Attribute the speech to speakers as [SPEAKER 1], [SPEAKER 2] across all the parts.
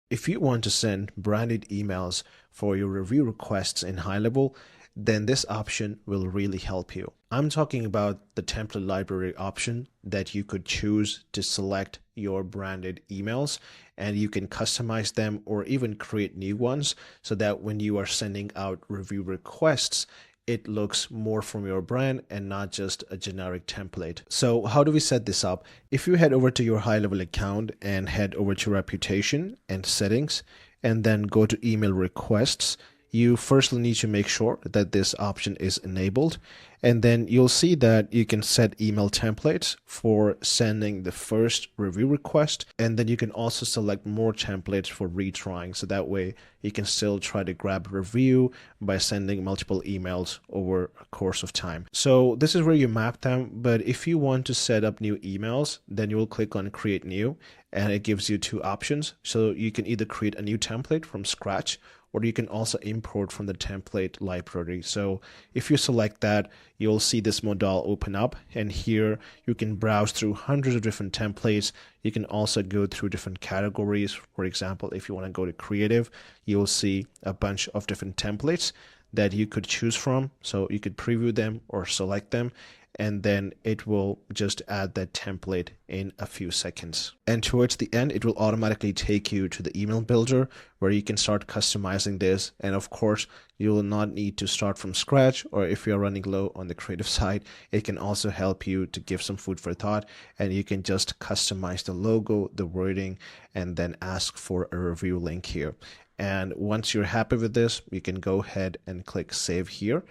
[SPEAKER 1] If you want to send branded emails for your review requests in HighLevel, then this option will really help you. I'm talking about the template library option that you could choose to select your branded emails, and you can customize them or even create new ones so that when you are sending out review requests, it looks more from your brand and not just a generic template. So how do we set this up? If you head over to your HighLevel account and head over to reputation and settings, and then go to email requests, you firstly need to make sure that this option is enabled, and then you'll see that you can set email templates for sending the first review request, and then you can also select more templates for retrying, so that way you can still try to grab a review by sending multiple emails over a course of time. So this is where you map them, but if you want to set up new emails, then you will click on create new, and it gives you two options. So you can either create a new template from scratch, or you can also import from the template library. So if you select that, you'll see this modal open up, and here you can browse through hundreds of different templates. You can also go through different categories. For example, if you want to go to creative, you'll see a bunch of different templates that you could choose from. So you could preview them or select them, and then it will just add that template in a few seconds. And towards the end, it will automatically take you to the email builder where you can start customizing this. And of course, you will not need to start from scratch, or if you're running low on the creative side, it can also help you to give some food for thought, and you can just customize the logo, the wording, and then ask for a review link here. And once you're happy with this, you can go ahead and click save here,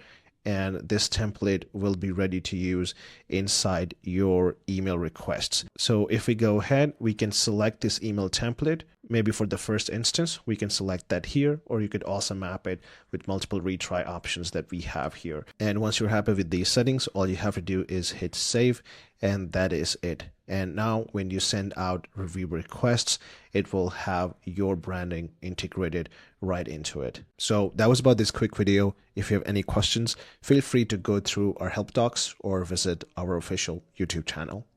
[SPEAKER 1] and this template will be ready to use inside your email requests. So if we go ahead, we can select this email template. Maybe for the first instance, we can select that here, or you could also map it with multiple retry options that we have here. And once you're happy with these settings, all you have to do is hit save, and that is it. And now when you send out review requests, it will have your branding integrated right into it. So that was about this quick video. If you have any questions, feel free to go through our help docs or visit our official YouTube channel.